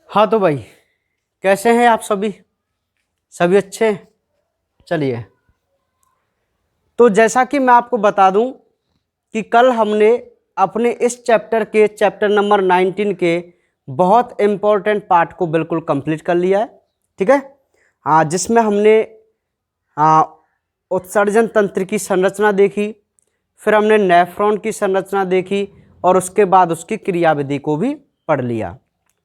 हाँ तो भाई, कैसे हैं आप सभी? सभी अच्छे हैं? चलिए, तो जैसा कि मैं आपको बता दूं कि कल हमने अपने इस चैप्टर नंबर 19 के बहुत इम्पोर्टेंट पार्ट को बिल्कुल कंप्लीट कर लिया है। ठीक है। हाँ, जिसमें हमने उत्सर्जन तंत्र की संरचना देखी, फिर हमने नेफ्रॉन की संरचना देखी और उसके बाद उसकी क्रियाविधि को भी पढ़ लिया।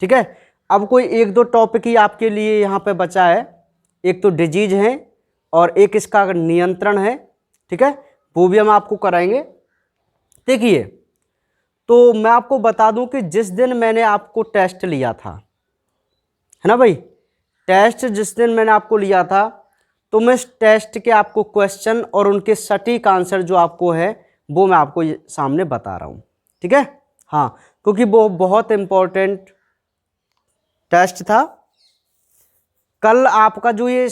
ठीक है। अब कोई एक दो टॉपिक ही आपके लिए यहाँ पे बचा है। एक तो डिजीज है और एक इसका नियंत्रण है। ठीक है, वो भी हम आपको कराएंगे। देखिए, तो मैं आपको बता दूं कि जिस दिन मैंने आपको टेस्ट लिया था, है ना भाई, टेस्ट जिस दिन मैंने आपको लिया था, तो मैं इस टेस्ट के आपको क्वेश्चन और उनके सटीक आंसर जो आपको है वो मैं आपको सामने बता रहा हूं। ठीक है। हाँ, क्योंकि वो बहुत इंपॉर्टेंट टेस्ट था। कल आपका जो ये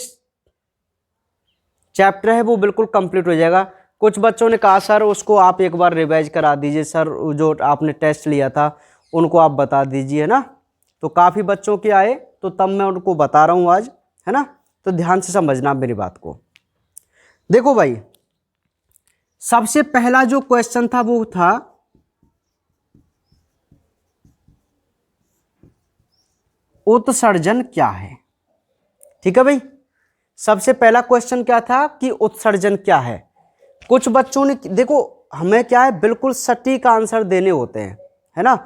चैप्टर है वो बिल्कुल कंप्लीट हो जाएगा। कुछ बच्चों ने कहा सर उसको आप एक बार रिवाइज करा दीजिए, सर जो आपने टेस्ट लिया था उनको आप बता दीजिए ना। तो काफ़ी बच्चों के आए, तो तब मैं उनको बता रहा हूँ आज, है ना। तो ध्यान से समझना मेरी बात को। देखो भाई, सबसे पहला जो क्वेश्चन था वो था उत्सर्जन क्या है। ठीक है भाई, सबसे पहला क्वेश्चन क्या था कि उत्सर्जन क्या है। कुछ बच्चों ने, देखो हमें क्या है, बिल्कुल सटीक आंसर देने होते हैं, है ना।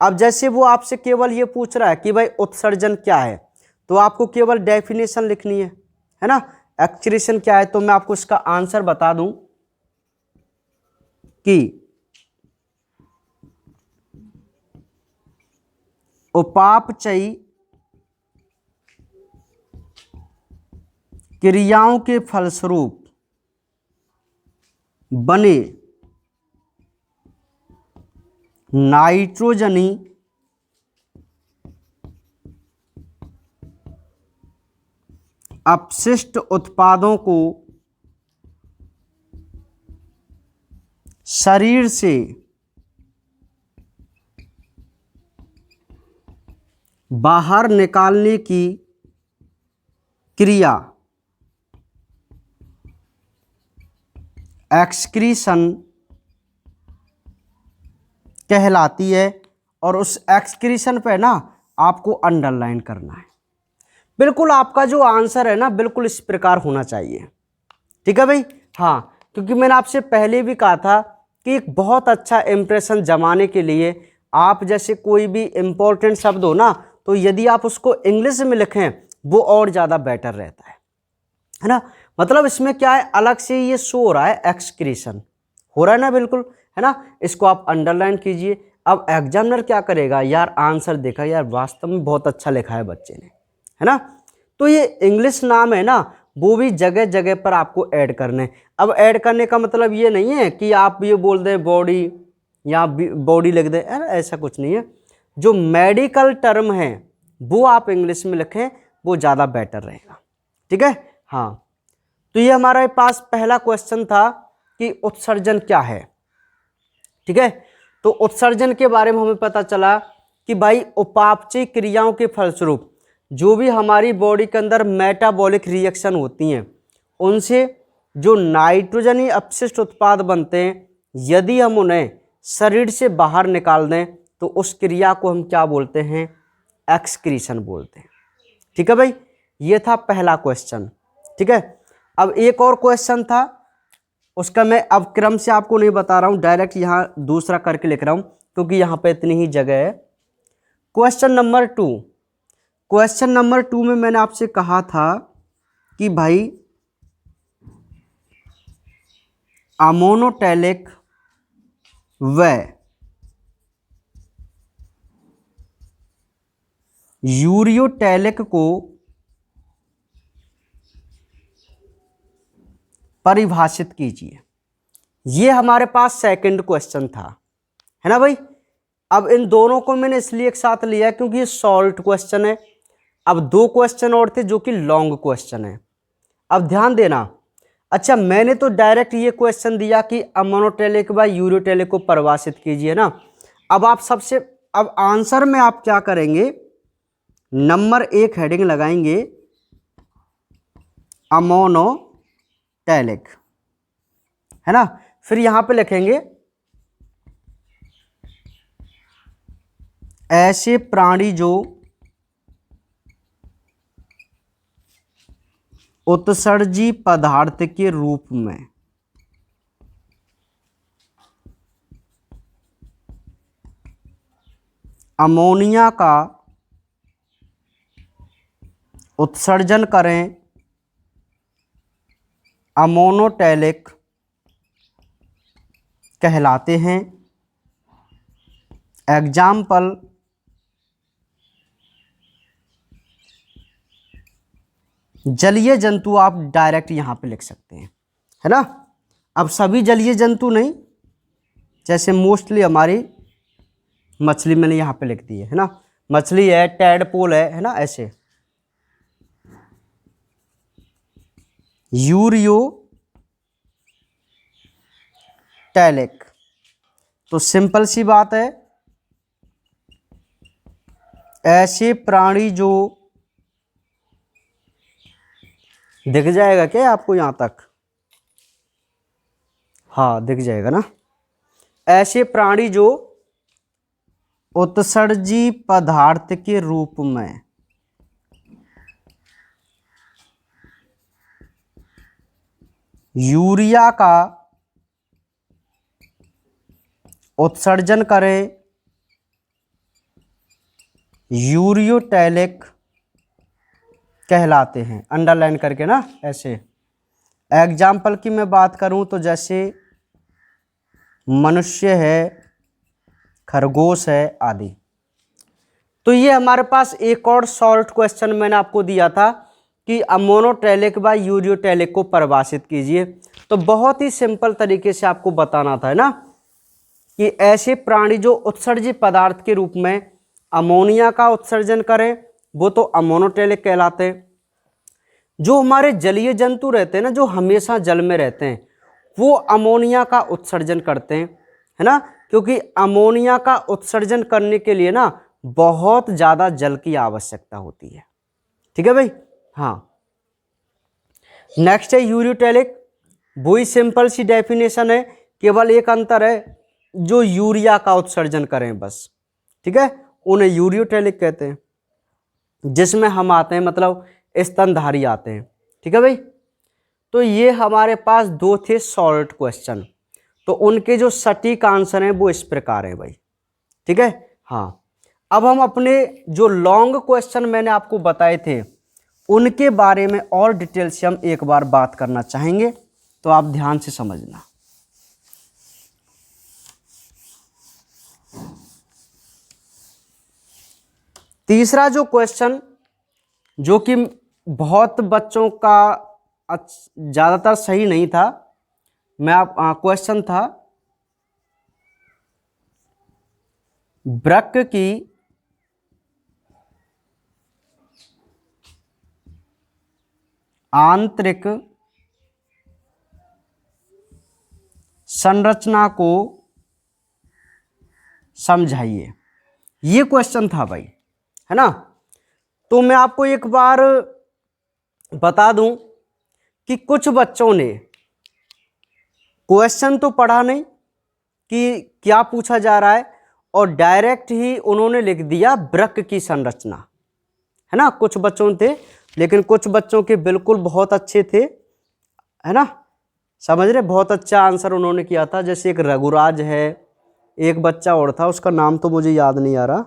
अब जैसे वो आपसे केवल ये पूछ रहा है कि भाई उत्सर्जन क्या है, तो आपको केवल डेफिनेशन लिखनी है ना। एक्सक्रीशन क्या है, तो मैं आपको इसका आंसर बता दूं कि उपापचयी क्रियाओं के फलस्वरूप बने नाइट्रोजनी अपशिष्ट उत्पादों को शरीर से बाहर निकालने की क्रिया एक्सक्रीशन कहलाती है। और उस एक्सक्रीशन पे ना आपको अंडरलाइन करना है। बिल्कुल आपका जो आंसर है ना, बिल्कुल इस प्रकार होना चाहिए। ठीक है भाई। हाँ, क्योंकि मैंने आपसे पहले भी कहा था कि एक बहुत अच्छा इंप्रेशन जमाने के लिए आप जैसे कोई भी इंपॉर्टेंट शब्द हो ना, तो यदि आप उसको इंग्लिश में लिखें वो और ज़्यादा बेटर रहता है ना। मतलब इसमें क्या है, अलग से ये शो हो रहा है, एक्सक्रीशन हो रहा है ना, बिल्कुल, है ना। इसको आप अंडरलाइन कीजिए। अब एग्जामिनर क्या करेगा, यार आंसर देखा, यार वास्तव में बहुत अच्छा लिखा है बच्चे ने, है ना। तो ये इंग्लिश नाम है ना, वो भी जगह जगह पर आपको ऐड करने। अब ऐड करने का मतलब ये नहीं है कि आप ये बोल दें बॉडी या बॉडी लिख दें, ऐसा कुछ नहीं है। जो मेडिकल टर्म है वो आप इंग्लिश में लिखें, वो ज़्यादा बेटर रहेगा। ठीक है। हाँ, तो ये हमारे पास पहला क्वेश्चन था कि उत्सर्जन क्या है। ठीक है, तो उत्सर्जन के बारे में हमें पता चला कि भाई उपापचयी क्रियाओं के फलस्वरूप जो भी हमारी बॉडी के अंदर मेटाबॉलिक रिएक्शन होती हैं, उनसे जो नाइट्रोजनी अपशिष्ट उत्पाद बनते हैं, यदि हम उन्हें शरीर से बाहर निकाल दें तो उस क्रिया को हम क्या बोलते हैं, एक्सक्रीशन बोलते हैं। ठीक है भाई, ये था पहला क्वेश्चन। ठीक है, अब एक और क्वेश्चन था, उसका मैं अब क्रम से आपको नहीं बता रहा हूं, डायरेक्ट यहाँ दूसरा करके लिख रहा हूं क्योंकि यहाँ पे इतनी ही जगह है। क्वेश्चन नंबर 2 में मैंने आपसे कहा था कि भाई अमोनोटैलिक व यूरियोटैलिक को परिभाषित कीजिए। ये हमारे पास सेकंड क्वेश्चन था, है ना भाई। अब इन दोनों को मैंने इसलिए एक साथ लिया क्योंकि ये शॉर्ट क्वेश्चन है। अब दो क्वेश्चन और थे जो कि लॉन्ग क्वेश्चन है। अब ध्यान देना, अच्छा मैंने तो डायरेक्ट ये क्वेश्चन दिया कि अमोनोटैलिक व यूरियोटैलिक को परिभाषित कीजिए ना। अब आप सबसे, अब आंसर में आप क्या करेंगे, नंबर 1 हेडिंग लगाएंगे अमोनोटैलिक, है ना। फिर यहां पे लिखेंगे ऐसे प्राणी जो उत्सर्जी पदार्थ के रूप में अमोनिया का उत्सर्जन करें, अमोनोटैलिक कहलाते हैं। एग्जाम्पल जलीय जंतु आप डायरेक्ट यहां पे लिख सकते हैं, है ना। अब सभी जलीय जंतु नहीं, जैसे मोस्टली हमारी मछली मैंने यहां पे लिख दी है ना, मछली है, टैडपोल है ना, ऐसे यूरियो टैलिक। तो सिंपल सी बात है, ऐसे प्राणी जो, दिख जाएगा क्या आपको यहां तक? हाँ दिख जाएगा ना। ऐसे प्राणी जो उत्सर्जी पदार्थ के रूप में यूरिया का उत्सर्जन करें, यूरियोटैलिक कहलाते हैं। अंडरलाइन करके ना ऐसे। एग्जाम्पल की मैं बात करूं तो जैसे मनुष्य है, खरगोश है आदि। तो ये हमारे पास एक और शॉर्ट क्वेश्चन मैंने आपको दिया था कि अमोनोटैलिक व यूरियोटैलिक को परिभाषित कीजिए। तो बहुत ही सिंपल तरीके से आपको बताना था, है ना, कि ऐसे प्राणी जो उत्सर्जी पदार्थ के रूप में अमोनिया का उत्सर्जन करें वो तो अमोनोटैलिक कहलाते हैं। जो हमारे जलीय जंतु रहते हैं ना, जो हमेशा जल में रहते हैं, वो अमोनिया का उत्सर्जन करते हैं, है ना, क्योंकि अमोनिया का उत्सर्जन करने के लिए ना बहुत ज़्यादा जल की आवश्यकता होती है। ठीक है भाई। हाँ, नेक्स्ट है यूरियोटैलिक। वही सिंपल सी डेफिनेशन है, केवल एक अंतर है, जो यूरिया का उत्सर्जन करें बस, ठीक है, उन्हें यूरियोटैलिक कहते हैं। जिसमें हम आते हैं मतलब स्तनधारी आते हैं। ठीक है भाई। तो ये हमारे पास 2 थे शॉर्ट क्वेश्चन, तो उनके जो सटीक आंसर हैं वो इस प्रकार हैं भाई। ठीक है। हाँ, अब हम अपने जो लॉन्ग क्वेश्चन मैंने आपको बताए थे उनके बारे में और डिटेल से हम एक बार बात करना चाहेंगे, तो आप ध्यान से समझना। तीसरा जो क्वेश्चन, जो कि बहुत बच्चों का ज़्यादातर सही नहीं था, क्वेश्चन था वृक्क की आंतरिक संरचना को समझाइए। ये क्वेश्चन था भाई, है ना। तो मैं आपको एक बार बता दूं कि कुछ बच्चों ने क्वेश्चन तो पढ़ा नहीं कि क्या पूछा जा रहा है, और डायरेक्ट ही उन्होंने लिख दिया वृक्क की संरचना, है ना। कुछ बच्चों थे, लेकिन कुछ बच्चों के बिल्कुल बहुत अच्छे थे, है ना, समझ रहे, बहुत अच्छा आंसर उन्होंने किया था। जैसे एक रघुराज है, एक बच्चा और था, उसका नाम तो मुझे याद नहीं आ रहा,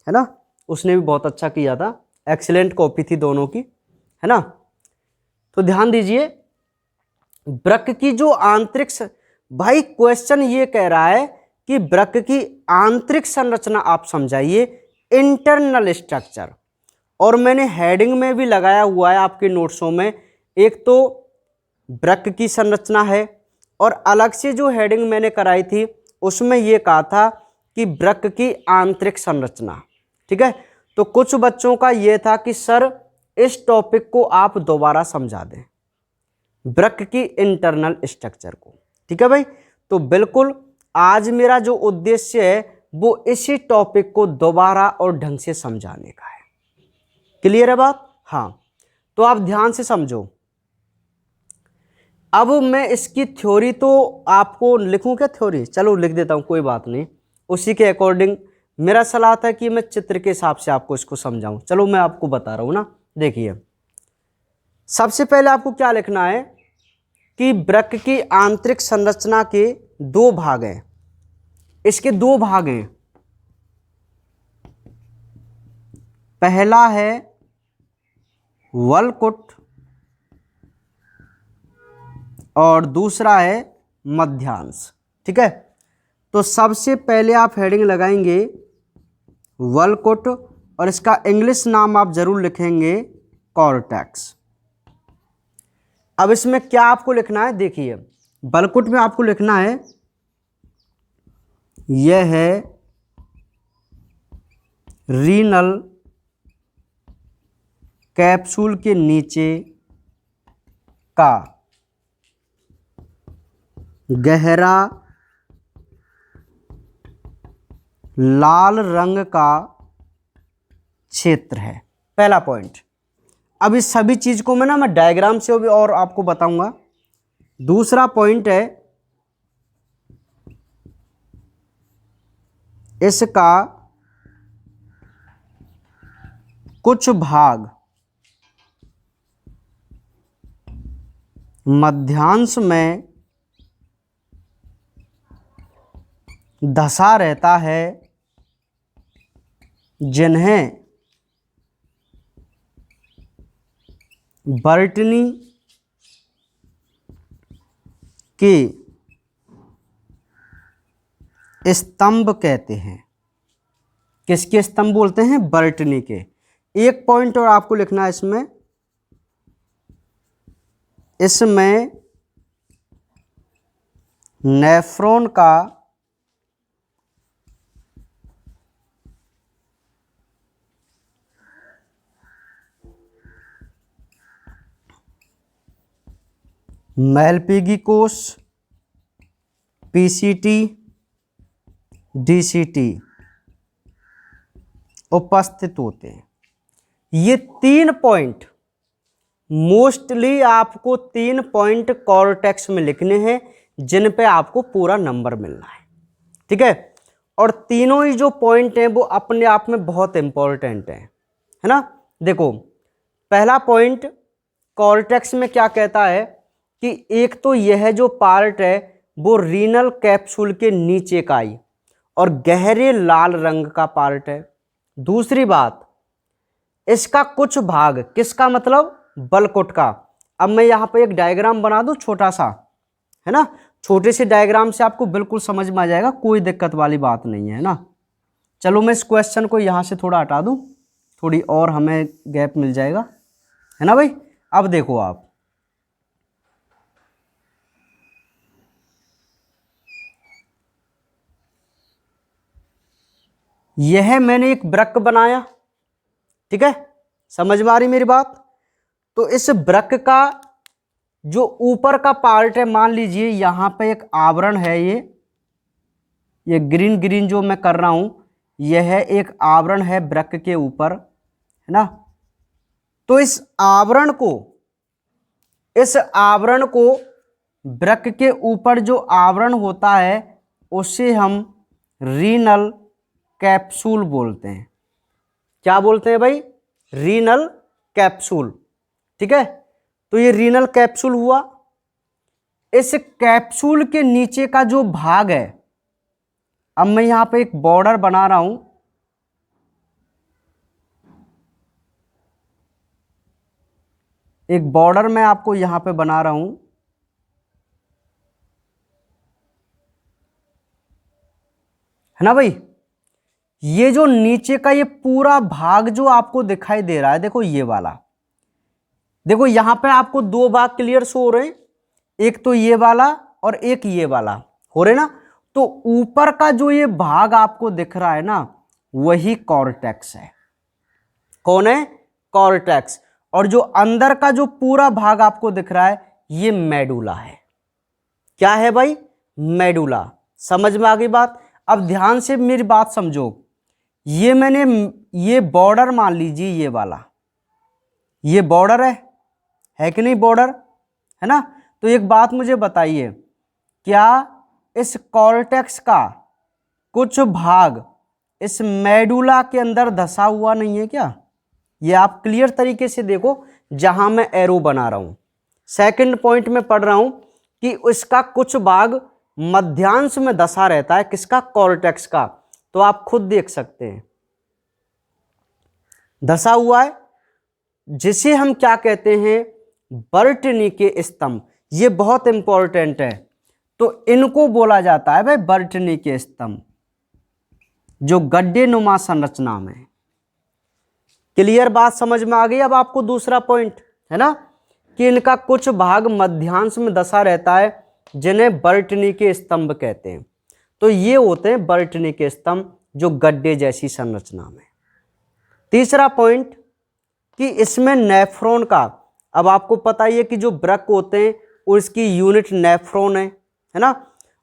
है ना, उसने भी बहुत अच्छा किया था। एक्सीलेंट कॉपी थी दोनों की, है ना। तो ध्यान दीजिए, वृक्क की जो आंतरिक भाई क्वेश्चन ये कह रहा है कि वृक्क की आंतरिक संरचना आप समझाइए, इंटरनल स्ट्रक्चर। और मैंने हेडिंग में भी लगाया हुआ है आपके नोट्सों में, एक तो वृक्क की संरचना है, और अलग से जो हेडिंग मैंने कराई थी उसमें ये कहा था कि वृक्क की आंतरिक संरचना। ठीक है। तो कुछ बच्चों का ये था कि सर इस टॉपिक को आप दोबारा समझा दें, वृक्क की इंटरनल स्ट्रक्चर को। ठीक है भाई। तो बिल्कुल आज मेरा जो उद्देश्य है वो इसी टॉपिक को दोबारा और ढंग से समझाने का है। क्लियर है बात? हाँ, तो आप ध्यान से समझो। अब मैं इसकी थ्योरी तो आपको लिखूं क्या थ्योरी? चलो लिख देता हूं, कोई बात नहीं। उसी के अकॉर्डिंग मेरा सलाह था कि मैं चित्र के हिसाब से आपको इसको समझाऊं। चलो मैं आपको बता रहा हूं ना। देखिए, सबसे पहले आपको क्या लिखना है कि वृक्क की आंतरिक संरचना के दो भाग हैं। इसके दो भाग हैं। पहला है वलकुट और दूसरा है मध्यांश। ठीक है, तो सबसे पहले आप हेडिंग लगाएंगे वलकुट और इसका इंग्लिश नाम आप जरूर लिखेंगे कॉर्टेक्स। अब इसमें क्या आपको लिखना है? देखिए, वलकुट में आपको लिखना है यह है रीनल कैप्सूल के नीचे का गहरा लाल रंग का क्षेत्र है। पहला पॉइंट। अब इस सभी चीज को मैं डायग्राम से भी और आपको बताऊंगा। दूसरा पॉइंट है इसका कुछ भाग मध्यांश में धंसा रहता है, जिन्हें बर्टनी के स्तंभ कहते हैं। किसके स्तंभ बोलते हैं? बर्टनी के। एक पॉइंट और आपको लिखना है इसमें नेफ्रॉन का मैलपीगी कोष, पीसीटी, डीसीटी उपस्थित होते हैं। ये 3 पॉइंट मोस्टली आपको 3 पॉइंट कॉर्टेक्स में लिखने हैं, जिन पे आपको पूरा नंबर मिलना है। ठीक है, और तीनों ही जो पॉइंट हैं वो अपने आप में बहुत इंपॉर्टेंट है ना। देखो, पहला पॉइंट कॉर्टेक्स में क्या कहता है कि एक तो यह जो पार्ट है वो रीनल कैप्सूल के नीचे का ही और गहरे लाल रंग का पार्ट है। दूसरी बात, इसका कुछ भाग, किसका मतलब? वलकुट का। अब मैं यहां पे एक डायग्राम बना दूं छोटा सा, है ना। छोटे से डायग्राम से आपको बिल्कुल समझ में आ जाएगा, कोई दिक्कत वाली बात नहीं है ना। चलो मैं इस क्वेश्चन को यहां से थोड़ा हटा दूं, थोड़ी और हमें गैप मिल जाएगा, है ना भाई। अब देखो आप, यह मैंने एक वृक्क बनाया। ठीक है, समझ में आ रही मेरी बात? तो इस वृक्क का जो ऊपर का पार्ट है, मान लीजिए यहां पे एक आवरण है, ये ग्रीन ग्रीन जो मैं कर रहा हूं, यह एक आवरण है वृक्क के ऊपर, है ना। तो इस आवरण को वृक्क के ऊपर जो आवरण होता है उसे हम रीनल कैप्सूल बोलते हैं। क्या बोलते हैं भाई? Renal capsule. ठीक है, तो ये रीनल कैप्सूल हुआ। इस कैप्सूल के नीचे का जो भाग है, अब मैं यहां पे एक बॉर्डर बना रहा हूं, एक बॉर्डर मैं आपको यहां पे बना रहा हूं, है ना भाई। ये जो नीचे का ये पूरा भाग जो आपको दिखाई दे रहा है, देखो ये वाला, देखो यहां पे आपको 2 भाग क्लियर शो हो रहे हैं, एक तो ये वाला और एक ये वाला, हो रहे ना। तो ऊपर का जो ये भाग आपको दिख रहा है ना, वही कॉर्टेक्स है। कौन है? कॉर्टेक्स। और जो अंदर का जो पूरा भाग आपको दिख रहा है, ये मेडुला है। क्या है भाई? मेडुला। समझ में आ गई बात? अब ध्यान से मेरी बात समझो। ये मैंने ये बॉर्डर मान लीजिए, ये वाला, ये बॉर्डर है कि नहीं बॉर्डर, है ना। तो एक बात मुझे बताइए, क्या इस कॉर्टेक्स का कुछ भाग इस मेडुला के अंदर धसा हुआ नहीं है क्या? ये आप क्लियर तरीके से देखो जहां मैं एरो बना रहा हूं, सेकंड पॉइंट में पढ़ रहा हूं कि इसका कुछ भाग मध्यांश में धसा रहता है, किसका? कॉर्टेक्स का। तो आप खुद देख सकते हैं धसा हुआ है, जिसे हम क्या कहते हैं? बर्टनी के स्तंभ। ये बहुत इंपॉर्टेंट है। तो इनको बोला जाता है भाई बर्टनी के स्तंभ, जो गड्ढे नुमा संरचना में। क्लियर बात समझ में आ गई? अब आपको दूसरा पॉइंट है ना कि इनका कुछ भाग मध्यांश में धसा रहता है, जिन्हें बर्टनी के स्तंभ कहते हैं। तो ये होते हैं बर्टनी के स्तंभ, जो गड्ढे जैसी संरचना में। तीसरा पॉइंट कि इसमें नेफ्रॉन का, अब आपको पता ही है कि जो वृक्क होते हैं उसकी यूनिट नेफ्रॉन है ना।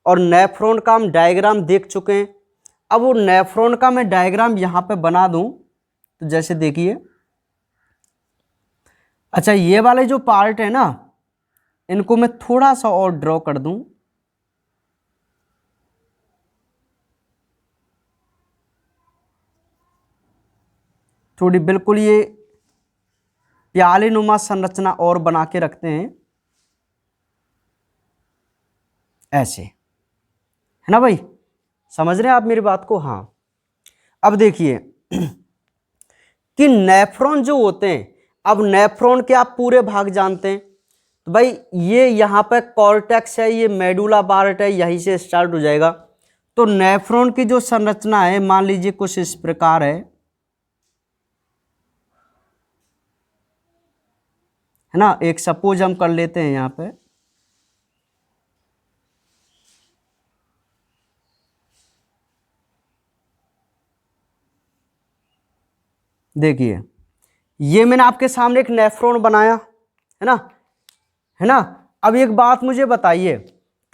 और नेफ्रॉन का हम डायग्राम देख चुके हैं। अब वो नेफ्रॉन का मैं डायग्राम यहां पे बना दूं, तो जैसे देखिए, अच्छा ये वाले जो पार्ट है ना, इनको मैं थोड़ा सा और ड्रॉ कर दूं। थोड़ी बिल्कुल ये प्याले नुमा संरचना और बना के रखते हैं ऐसे, है ना भाई? समझ रहे हैं आप मेरी बात को? हाँ। अब देखिए कि नेफ्रॉन जो होते हैं, अब नेफ्रॉन के आप पूरे भाग जानते हैं। तो भाई ये यहाँ पे कॉर्टेक्स है, ये मेडुला पार्ट है, यहीं से स्टार्ट हो जाएगा। तो नेफ्रॉन की जो संरचना है मान लीजिए कुछ इस प्रकार है ना। एक सपोज हम कर लेते हैं यहाँ पे, देखिए ये मैंने आपके सामने एक नेफ्रॉन बनाया, है ना, है ना। अब एक बात मुझे बताइए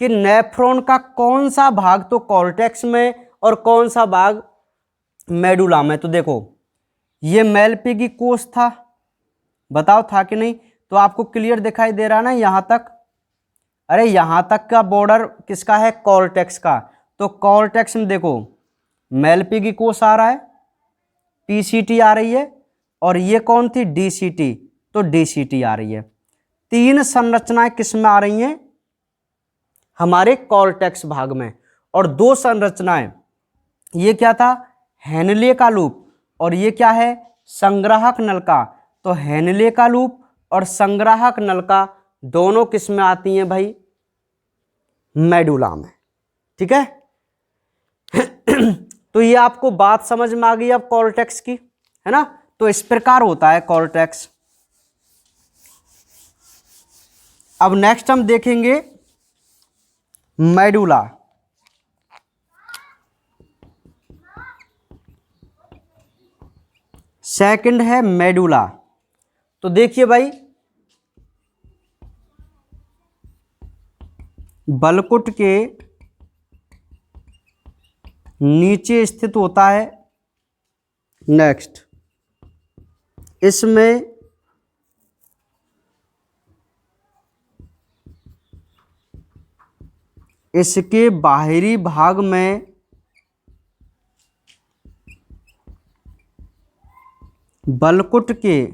कि नेफ्रॉन का कौन सा भाग तो कॉर्टेक्स में और कौन सा भाग मेडुला में? तो देखो ये मेलपीगी कोष था, बताओ था कि नहीं? तो आपको क्लियर दिखाई दे रहा है ना यहां तक? अरे यहां तक का बॉर्डर किसका है? कॉर्टेक्स का। तो कॉर्टेक्स में देखो मेलपीगी कोष आ रहा है, पीसीटी आ रही है, और ये कौन थी? डीसीटी। तो डीसीटी आ रही है। तीन संरचनाएं किस में आ रही हैं? हमारे कॉर्टेक्स भाग में। और दो संरचनाएं, ये क्या था? हेनले का लूप, और ये क्या है? संग्राहक नलिका। तो हेनले का लूप और संग्राहक नलिका दोनों किस में आती हैं भाई? मेडुला में। ठीक है तो ये आपको बात समझ में आ गई अब कॉर्टेक्स की, है ना। तो इस प्रकार होता है कॉर्टेक्स। अब नेक्स्ट हम देखेंगे मेडुला। सेकंड है मेडुला। तो देखिए भाई, बलकुट के नीचे स्थित होता है। नेक्स्ट इसमें इसके बाहरी भाग में बलकुट के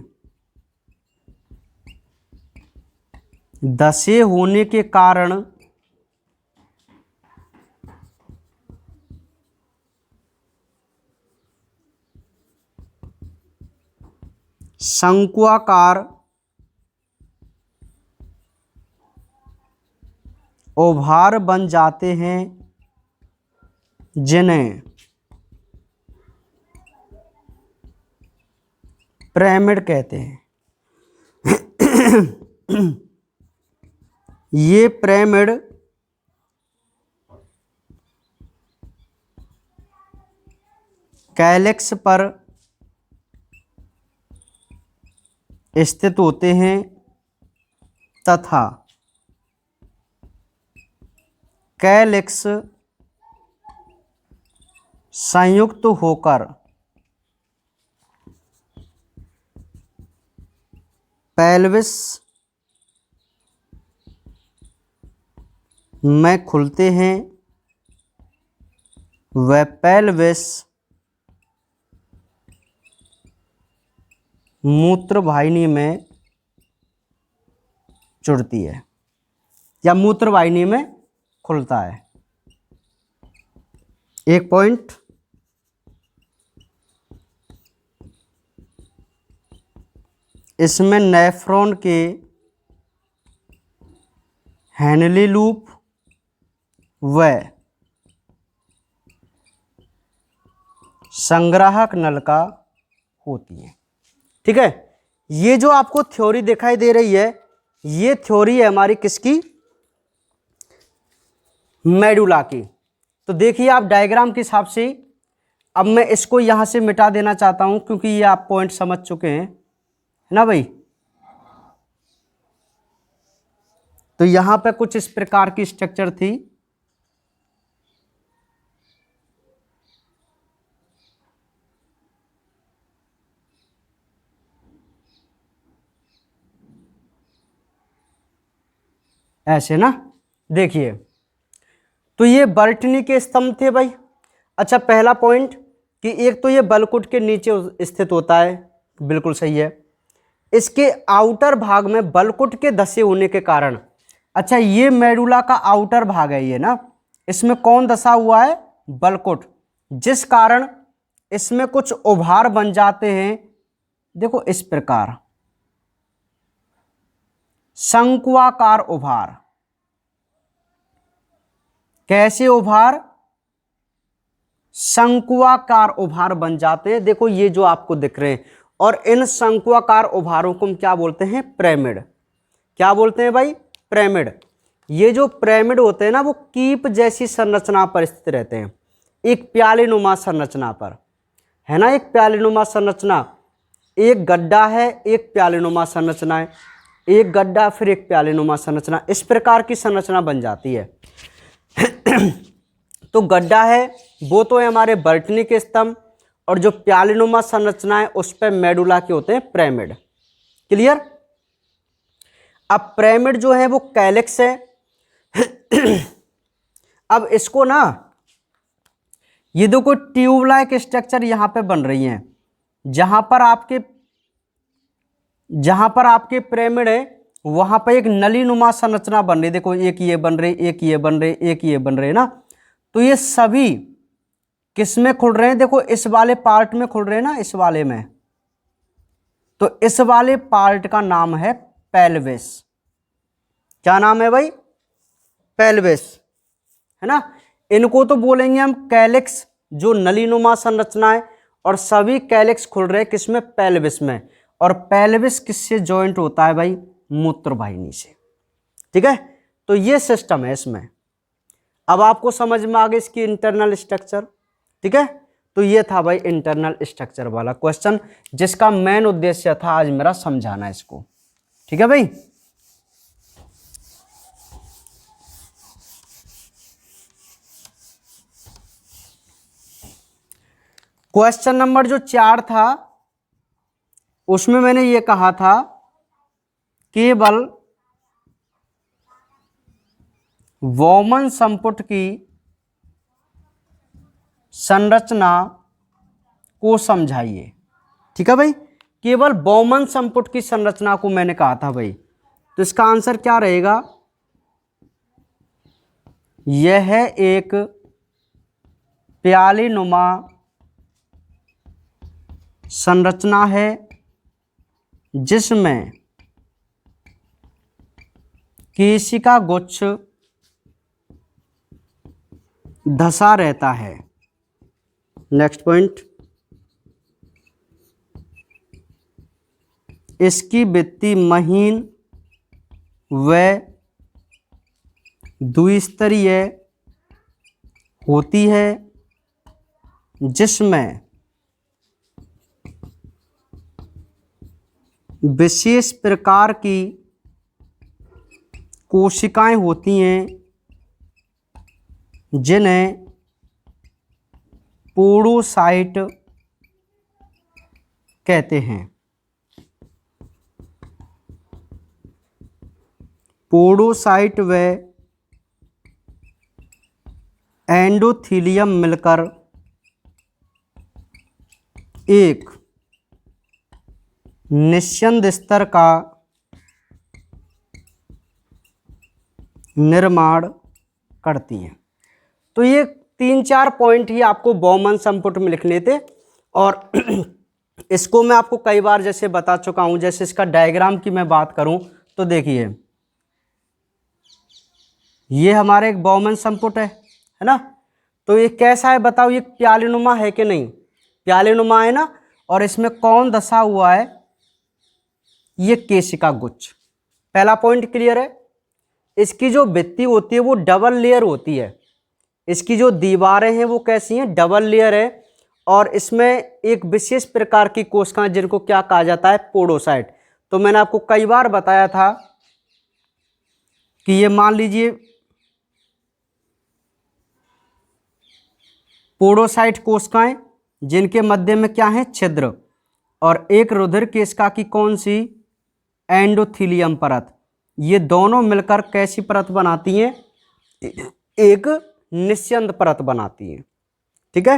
धसे होने के कारण शंक्वाकार ओभार बन जाते हैं, जिन्हें पिरामिड कहते हैं। ये पिरामिड कैलेक्स पर स्थित होते हैं तथा कैलेक्स संयुक्त होकर पेल्विस में खुलते हैं व पेल्विस मूत्रवाहिनी में जुड़ती है या मूत्रवाहिनी में खुलता है। एक पॉइंट। इसमें नेफ्रॉन के हेनली लूप व संग्राहक नलिका होती है। ठीक है, ये जो आपको थ्योरी दिखाई दे रही है, ये थ्योरी है हमारी किसकी? मेडुला की। तो देखिए आप डायग्राम के हिसाब से, अब मैं इसको यहां से मिटा देना चाहता हूं क्योंकि ये आप पॉइंट समझ चुके हैं, है ना भाई। तो यहां पे कुछ इस प्रकार की स्ट्रक्चर थी। ऐसे ना, देखिए तो ये बर्टनी के स्तंभ थे भाई। अच्छा, पहला पॉइंट कि एक तो ये बलकुट के नीचे स्थित होता है, बिल्कुल सही है। इसके आउटर भाग में बलकुट के धसे होने के कारण, अच्छा ये मेडुला का आउटर भाग है ये ना, इसमें कौन धसा हुआ है? बलकुट, जिस कारण इसमें कुछ उभार बन जाते हैं। देखो इस प्रकार शंक्वाकार उभार। कैसे उभार? शंक्वाकार उभार बन जाते हैं। देखो ये जो आपको दिख रहे हैं, और इन शंक्वाकार उभारों को हम क्या बोलते हैं? पिरामिड। क्या बोलते हैं भाई? पिरामिड। ये जो पिरामिड होते हैं ना, वो कीप जैसी संरचना पर स्थित रहते हैं, एक प्यालेनुमा संरचना पर, है ना। एक प्यालेनुमा संरचना, एक गड्ढा है, एक प्यालेनुमा संरचना है, एक गड्ढा फिर एक प्यालेनुमा संरचना, इस प्रकार की संरचना बन जाती है। तो गड्ढा है वो तो है हमारे बर्टनी के स्तंभ, और जो प्यालेनुमा संरचना है उस पर मेडुला के होते हैं पिरामिड। क्लियर? अब पिरामिड जो है वो कैलिक्स है। अब इसको ना, ये देखो ट्यूब लाइक स्ट्रक्चर यहां पे बन रही हैं, जहां पर आपके पिरामिड है वहां पर एक नलीनुमा संरचना बन रही है। देखो एक ये बन रही, एक ये बन रही, एक ये बन रही ना। तो ये सभी किस में खुल रहे हैं? देखो इस वाले पार्ट में खुल रहे हैं ना, इस वाले में। तो इस वाले पार्ट का नाम है पेल्विस। क्या नाम है भाई? पेल्विस, है ना। इनको तो बोलेंगे हम कैलिक्स, जो नलीनुमा संरचना है, और सभी कैलिक्स खुल रहे हैं किसमें? पेल्विस में। और पेल्विस किससे जॉइंट होता है भाई? मूत्रवाहिनी से। ठीक है, तो ये सिस्टम है इसमें। अब आपको समझ में आ गया इसकी इंटरनल स्ट्रक्चर। ठीक है, तो ये था भाई इंटरनल स्ट्रक्चर वाला क्वेश्चन, जिसका मेन उद्देश्य था आज मेरा समझाना इसको। ठीक है भाई। क्वेश्चन नंबर जो 4 था, उसमें मैंने ये कहा था केवल वॉमन संपुट की संरचना को समझाइए। ठीक है भाई, केवल बॉमन संपुट की संरचना को मैंने कहा था भाई। तो इसका आंसर क्या रहेगा? यह एक प्यालेनुमा संरचना है जिसमें केशिका गुच्छ धसा रहता है। नेक्स्ट पॉइंट, इसकी भित्ति महीन व द्विस्तरीय होती है जिसमें विशेष प्रकार की कोशिकाएं होती हैं जिन्हें पोडोसाइट कहते हैं। पोडोसाइट व एंडोथीलियम मिलकर एक निस्यंद स्तर का निर्माण करती हैं। तो ये 3-4 पॉइंट ही आपको बॉमन संपुट में लिखने थे और इसको मैं आपको कई बार जैसे बता चुका हूं। जैसे इसका डायग्राम की मैं बात करूं तो देखिए, ये हमारे एक बॉमन संपुट है ना। तो ये कैसा है बताओ, ये प्यालेनुमा है कि नहीं? प्यालेनुमा है ना। और इसमें कौन दशा हुआ है? ये केशिका गुच्छ। पहला पॉइंट क्लियर है। इसकी जो भित्ति होती है वो डबल लेयर होती है। इसकी जो दीवारें हैं वो कैसी हैं? डबल लेयर है। और इसमें एक विशेष प्रकार की कोशिकाएं जिनको क्या कहा जाता है? पोडोसाइट। तो मैंने आपको कई बार बताया था कि ये मान लीजिए पोडोसाइट कोशिकाएं जिनके मध्य में क्या है? छिद्र। और एक रुधिर केशिका की कौन सी? एंडोथीलियम परत। ये दोनों मिलकर कैसी परत बनाती हैं? एक निस्यंद परत बनाती हैं। ठीक है।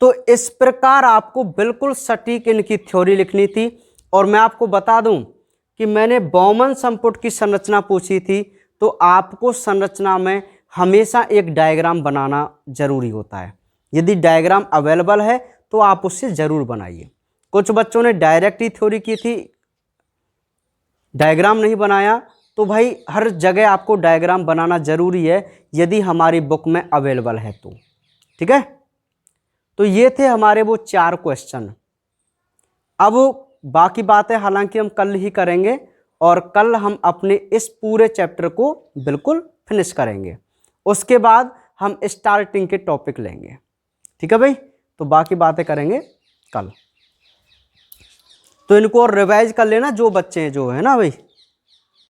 तो इस प्रकार आपको बिल्कुल सटीक इनकी थ्योरी लिखनी थी। और मैं आपको बता दूं कि मैंने बॉमन संपुट की संरचना पूछी थी, तो आपको संरचना में हमेशा एक डायग्राम बनाना जरूरी होता है। यदि डायग्राम अवेलेबल है तो आप उससे जरूर बनाइए। कुछ बच्चों ने डायरेक्ट ही थ्योरी की थी, डायग्राम नहीं बनाया। तो भाई हर जगह आपको डायग्राम बनाना जरूरी है यदि हमारी बुक में अवेलेबल है तो। ठीक है। तो ये थे हमारे वो 4 क्वेश्चन। अब बाकी बातें हालांकि हम कल ही करेंगे और कल हम अपने इस पूरे चैप्टर को बिल्कुल फिनिश करेंगे। उसके बाद हम स्टार्टिंग के टॉपिक लेंगे। ठीक है भाई। तो बाकी बातें करेंगे कल। तो इनको और रिवाइज कर लेना जो बच्चे हैं जो है ना भाई।